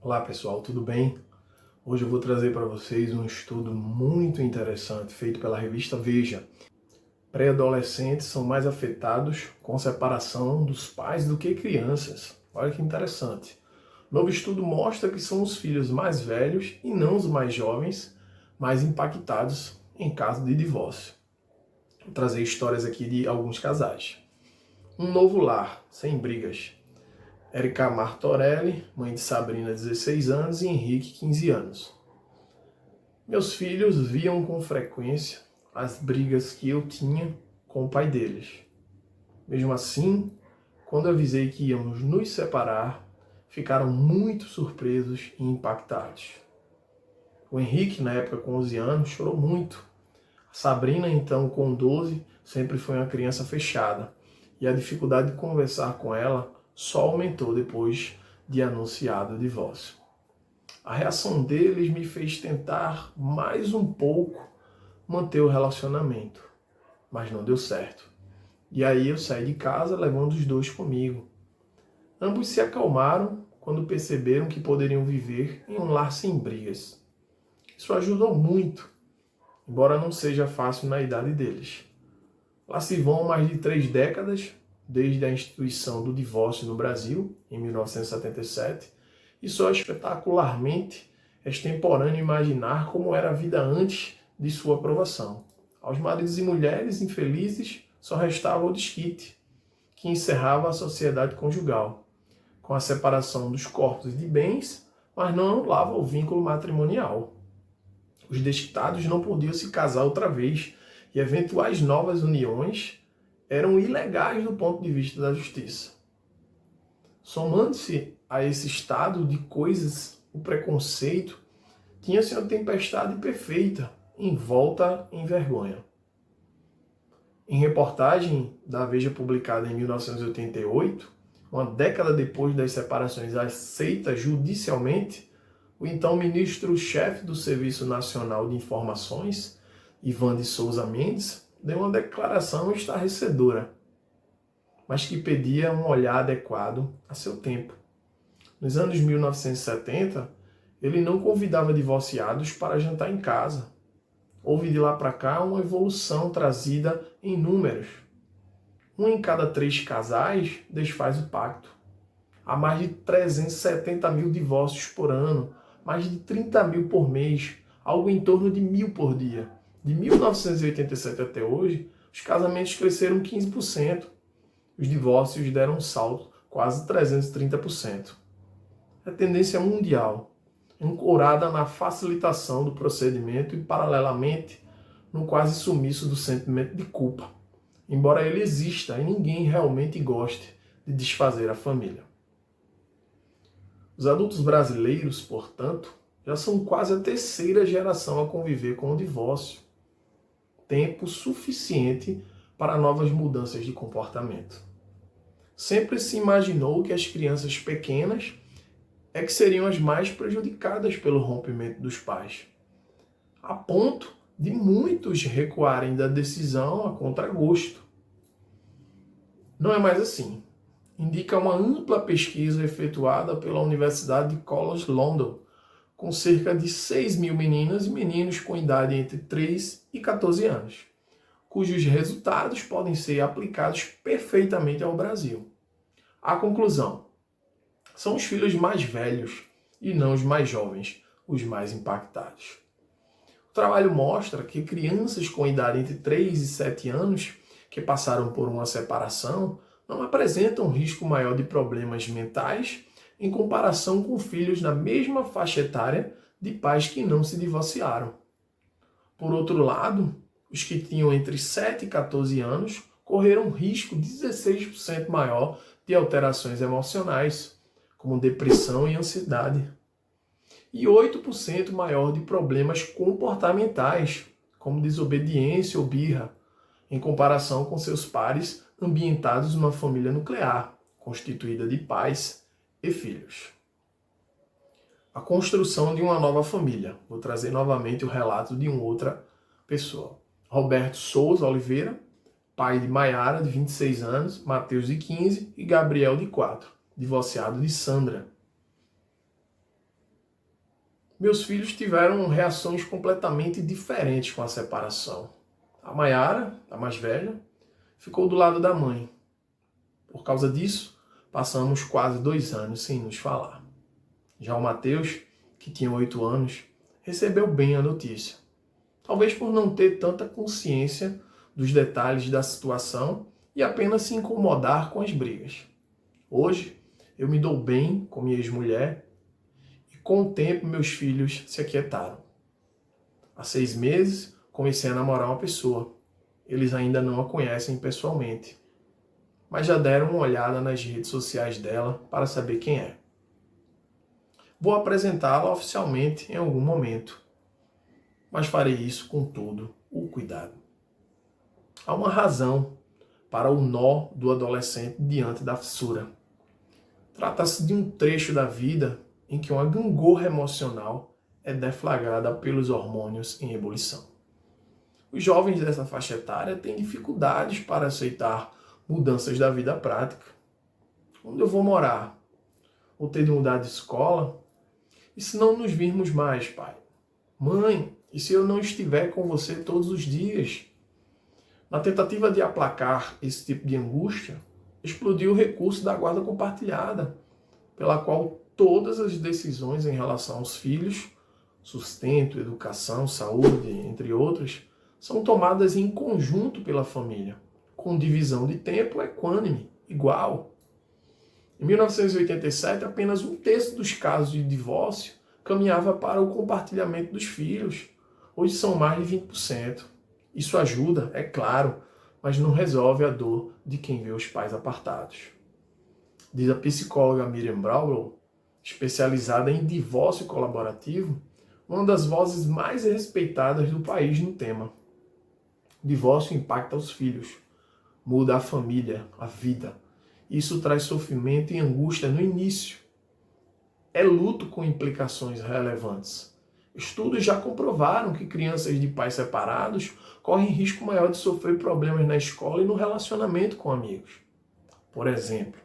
Olá pessoal, tudo bem? Hoje eu vou trazer para vocês um estudo muito interessante feito pela revista Veja. Pré-adolescentes são mais afetados com separação dos pais do que crianças. Olha que interessante. Novo estudo mostra que são os filhos mais velhos e não os mais jovens mais impactados em caso de divórcio. Vou trazer histórias aqui de alguns casais. Um novo lar, sem brigas. Érica Martorelli, mãe de Sabrina, 16 anos, e Henrique, 15 anos. Meus filhos viam com frequência as brigas que eu tinha com o pai deles. Mesmo assim, quando avisei que íamos nos separar, ficaram muito surpresos e impactados. O Henrique, na época com 11 anos, chorou muito. A Sabrina, então com 12, sempre foi uma criança fechada, e a dificuldade de conversar com ela só aumentou depois de anunciado o divórcio. A reação deles me fez tentar mais um pouco manter o relacionamento, mas não deu certo. E aí eu saí de casa levando os dois comigo. Ambos se acalmaram quando perceberam que poderiam viver em um lar sem brigas. Isso ajudou muito, embora não seja fácil na idade deles. Lá se vão mais de 3 décadas, desde a instituição do divórcio no Brasil, em 1977, e só é espetacularmente extemporâneo imaginar como era a vida antes de sua aprovação. Aos maridos e mulheres infelizes só restava o desquite, que encerrava a sociedade conjugal, com a separação dos corpos de bens, mas não anulava o vínculo matrimonial. Os desquitados não podiam se casar outra vez, e eventuais novas uniões eram ilegais do ponto de vista da justiça. Somando-se a esse estado de coisas, o preconceito tinha-se uma tempestade perfeita, envolta em vergonha. Em reportagem da Veja publicada em 1988, uma década depois das separações aceitas judicialmente, o então ministro-chefe do Serviço Nacional de Informações, Ivan de Souza Mendes, deu uma declaração estarrecedora, mas que pedia um olhar adequado a seu tempo. Nos anos 1970, ele não convidava divorciados para jantar em casa. Houve de lá para cá uma evolução trazida em números. 1 em cada 3 casais desfaz o pacto. Há mais de 370 mil divórcios por ano, mais de 30 mil por mês, algo em torno de 1.000 por dia. De 1987 até hoje, os casamentos cresceram 15%. Os divórcios deram um salto, quase 330%. É tendência mundial, ancorada na facilitação do procedimento e, paralelamente, no quase sumiço do sentimento de culpa, embora ele exista e ninguém realmente goste de desfazer a família. Os adultos brasileiros, portanto, já são quase a 3ª geração a conviver com o divórcio. Tempo suficiente para novas mudanças de comportamento. Sempre se imaginou que as crianças pequenas é que seriam as mais prejudicadas pelo rompimento dos pais, a ponto de muitos recuarem da decisão a contragosto. Não é mais assim. Indica uma ampla pesquisa efetuada pela Universidade de College London, com cerca de 6.000 meninas e meninos com idade entre 3 e 14 anos, cujos resultados podem ser aplicados perfeitamente ao Brasil. A conclusão: são os filhos mais velhos e não os mais jovens os mais impactados. O trabalho mostra que crianças com idade entre 3 e 7 anos que passaram por uma separação não apresentam risco maior de problemas mentais em comparação com filhos na mesma faixa etária de pais que não se divorciaram. Por outro lado, os que tinham entre 7 e 14 anos correram um risco 16% maior de alterações emocionais, como depressão e ansiedade, e 8% maior de problemas comportamentais, como desobediência ou birra, em comparação com seus pares ambientados numa família nuclear, constituída de pais e filhos. A construção de uma nova família. Vou trazer novamente o relato de uma outra pessoa. Roberto Souza Oliveira, pai de Maiara, de 26 anos, Mateus, de 15, e Gabriel, de 4, divorciado de Sandra. Meus filhos tiveram reações completamente diferentes com a separação. A Maiara, a mais velha, ficou do lado da mãe. Por causa disso, passamos quase 2 anos sem nos falar. Já o Mateus, que tinha 8 anos, recebeu bem a notícia. Talvez por não ter tanta consciência dos detalhes da situação e apenas se incomodar com as brigas. Hoje, eu me dou bem com minha ex-mulher e com o tempo meus filhos se aquietaram. Há 6 meses, comecei a namorar uma pessoa. Eles ainda não a conhecem pessoalmente, mas já deram uma olhada nas redes sociais dela para saber quem é. Vou apresentá-la oficialmente em algum momento, mas farei isso com todo o cuidado. Há uma razão para o nó do adolescente diante da fissura. Trata-se de um trecho da vida em que uma gangorra emocional é deflagrada pelos hormônios em ebulição. Os jovens dessa faixa etária têm dificuldades para aceitar mudanças da vida prática. Onde eu vou morar? Vou ter de mudar de escola? E se não nos virmos mais, pai? Mãe, e se eu não estiver com você todos os dias? Na tentativa de aplacar esse tipo de angústia, explodiu o recurso da guarda compartilhada, pela qual todas as decisões em relação aos filhos, sustento, educação, saúde, entre outras, são tomadas em conjunto pela família, com divisão de tempo equânime, igual. Em 1987, apenas 1/3 dos casos de divórcio caminhava para o compartilhamento dos filhos. Hoje são mais de 20%. Isso ajuda, é claro, mas não resolve a dor de quem vê os pais apartados. Diz a psicóloga Miriam Brownlow, especializada em divórcio colaborativo, uma das vozes mais respeitadas do país no tema. O divórcio impacta os filhos, muda a família, a vida. Isso traz sofrimento e angústia no início. É luto com implicações relevantes. Estudos já comprovaram que crianças de pais separados correm risco maior de sofrer problemas na escola e no relacionamento com amigos. Por exemplo,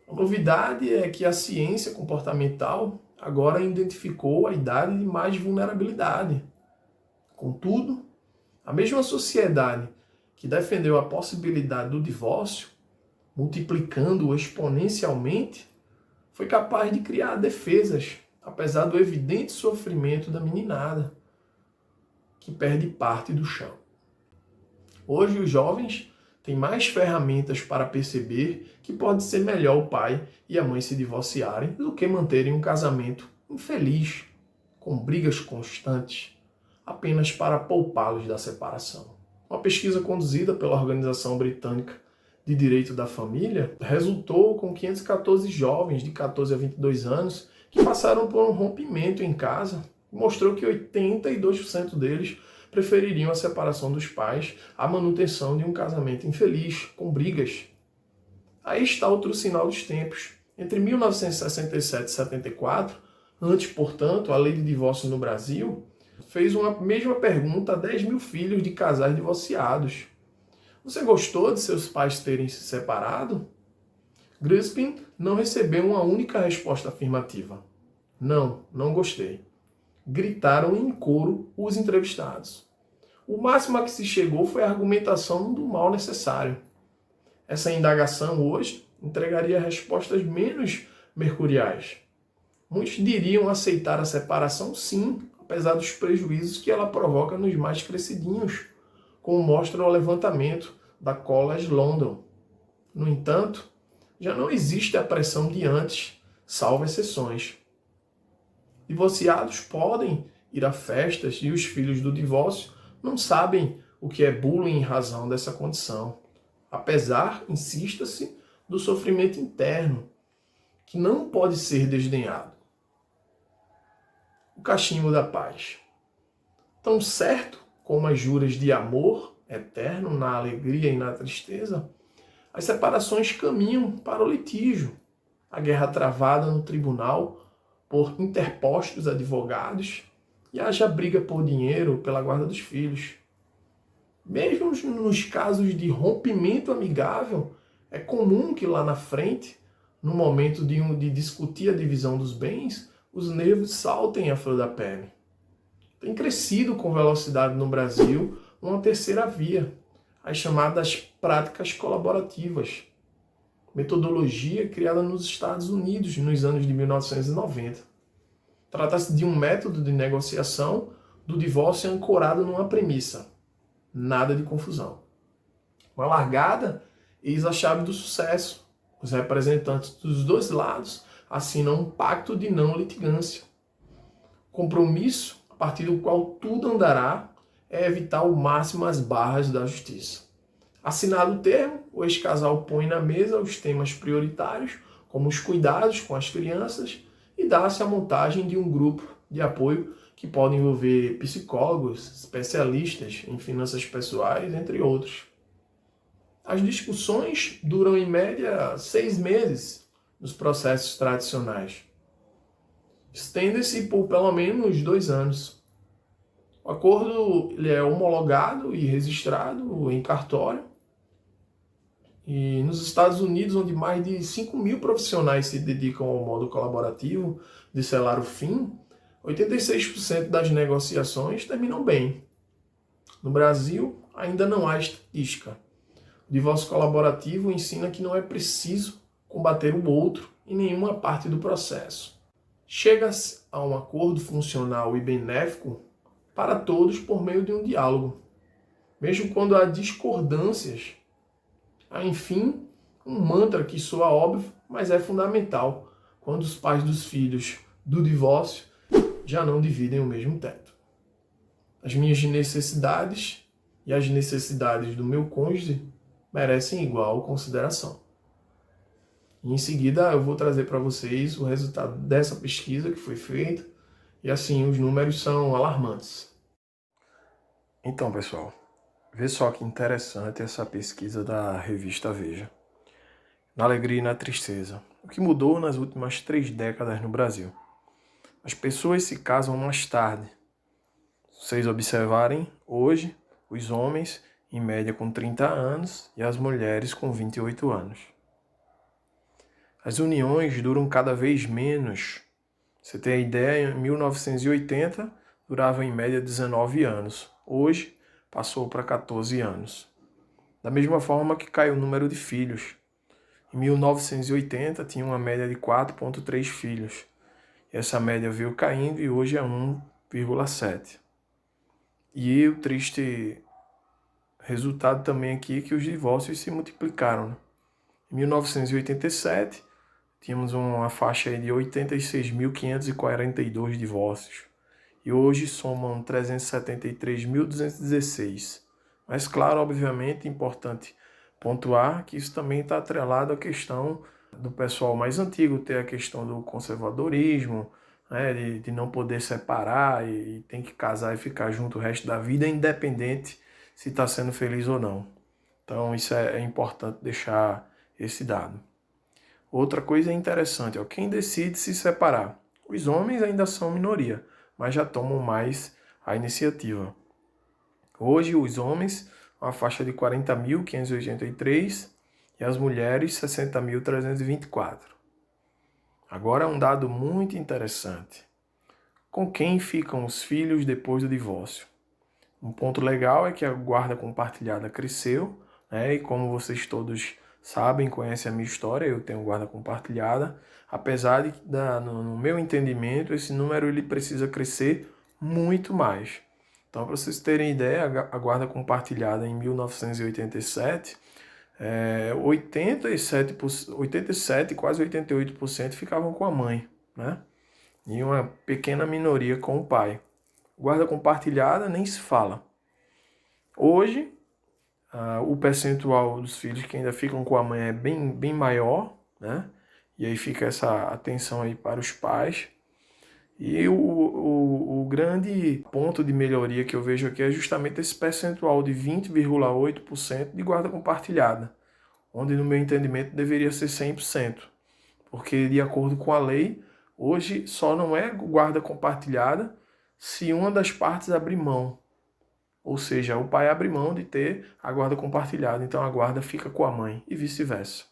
a novidade é que a ciência comportamental agora identificou a idade de mais vulnerabilidade. Contudo, a mesma sociedade que defendeu a possibilidade do divórcio, multiplicando-o exponencialmente, foi capaz de criar defesas, apesar do evidente sofrimento da meninada, que perde parte do chão. Hoje os jovens têm mais ferramentas para perceber que pode ser melhor o pai e a mãe se divorciarem do que manterem um casamento infeliz, com brigas constantes, apenas para poupá-los da separação. Uma pesquisa conduzida pela Organização Britânica de Direito da Família resultou com 514 jovens de 14 a 22 anos que passaram por um rompimento em casa e mostrou que 82% deles prefeririam a separação dos pais à manutenção de um casamento infeliz, com brigas. Aí está outro sinal dos tempos. Entre 1967 e 74, antes, portanto, a lei de divórcio no Brasil fez uma mesma pergunta a 10 mil filhos de casais divorciados. Você gostou de seus pais terem se separado? Gillespie não recebeu uma única resposta afirmativa. Não, não gostei. Gritaram em coro os entrevistados. O máximo a que se chegou foi a argumentação do mal necessário. Essa indagação hoje entregaria respostas menos mercuriais. Muitos diriam aceitar a separação sim, apesar dos prejuízos que ela provoca nos mais crescidinhos, como mostra o levantamento da College London. No entanto, já não existe a pressão de antes, salvo exceções. Divorciados podem ir a festas e os filhos do divórcio não sabem o que é bullying em razão dessa condição. Apesar, insista-se, do sofrimento interno, que não pode ser desdenhado. O cachimbo da paz. Tão certo como as juras de amor eterno na alegria e na tristeza, as separações caminham para o litígio, a guerra travada no tribunal por interpostos advogados e haja briga por dinheiro pela guarda dos filhos. Mesmo nos casos de rompimento amigável, é comum que lá na frente, no momento de discutir a divisão dos bens, os nervos saltem à flor da pele. Tem crescido com velocidade no Brasil uma terceira via, as chamadas práticas colaborativas, metodologia criada nos Estados Unidos nos anos de 1990. Trata-se de um método de negociação do divórcio ancorado numa premissa: nada de confusão. Uma largada, eis a chave do sucesso. Os representantes dos dois lados assinam um pacto de não litigância. Compromisso, a partir do qual tudo andará, é evitar ao máximo as barras da justiça. Assinado o termo, o ex-casal põe na mesa os temas prioritários, como os cuidados com as crianças, e dá-se a montagem de um grupo de apoio que pode envolver psicólogos, especialistas em finanças pessoais, entre outros. As discussões duram em média 6 meses nos processos tradicionais. Estende-se por pelo menos 2 anos. O acordo ele é homologado e registrado em cartório. E nos Estados Unidos, onde mais de 5.000 profissionais se dedicam ao modo colaborativo de selar o fim, 86% das negociações terminam bem. No Brasil, ainda não há estatística. O divórcio colaborativo ensina que não é preciso combater o outro em nenhuma parte do processo. Chega-se a um acordo funcional e benéfico para todos por meio de um diálogo. Mesmo quando há discordâncias, há, enfim, um mantra que soa óbvio, mas é fundamental quando os pais dos filhos do divórcio já não dividem o mesmo teto. As minhas necessidades e as necessidades do meu cônjuge merecem igual consideração. E em seguida eu vou trazer para vocês o resultado dessa pesquisa que foi feita, e assim os números são alarmantes. Então, pessoal, vê só que interessante essa pesquisa da revista Veja. Na alegria e na tristeza. O que mudou nas últimas 3 décadas no Brasil? As pessoas se casam mais tarde. Se vocês observarem, hoje, os homens, em média, com 30 anos e as mulheres com 28 anos. As uniões duram cada vez menos. Você tem a ideia, em 1980, durava em média 19 anos. Hoje, passou para 14 anos. Da mesma forma que caiu o número de filhos. Em 1980, tinha uma média de 4,3 filhos. E essa média veio caindo e hoje é 1,7. E o triste resultado também aqui é que os divórcios se multiplicaram. Em 1987, tínhamos uma faixa de 86.542 divórcios. E hoje somam 373.216. Mas, claro, obviamente, é importante pontuar que isso também está atrelado à questão do pessoal mais antigo, ter a questão do conservadorismo, né, de não poder separar e tem que casar e ficar junto o resto da vida, independente se está sendo feliz ou não. Então, isso é importante deixar esse dado. Outra coisa interessante, quem decide se separar? Os homens ainda são minoria, mas já tomam mais a iniciativa. Hoje, os homens, uma faixa de 40.583 e as mulheres, 60.324. Agora, um dado muito interessante. Com quem ficam os filhos depois do divórcio? Um ponto legal é que a guarda compartilhada cresceu, né? E como vocês todos sabem, conhecem a minha história, eu tenho guarda compartilhada, apesar de, no meu entendimento, esse número ele precisa crescer muito mais. Então, para vocês terem ideia, a guarda compartilhada em 1987, 87, quase 88% ficavam com a mãe, né? E uma pequena minoria com o pai. Guarda compartilhada nem se fala. Hoje, o percentual dos filhos que ainda ficam com a mãe é bem maior, né? E aí fica essa atenção aí para os pais. E o grande ponto de melhoria que eu vejo aqui é justamente esse percentual de 20,8% de guarda compartilhada, onde no meu entendimento deveria ser 100%, porque de acordo com a lei, hoje só não é guarda compartilhada se uma das partes abrir mão. Ou seja, o pai abre mão de ter a guarda compartilhada, então a guarda fica com a mãe e vice-versa.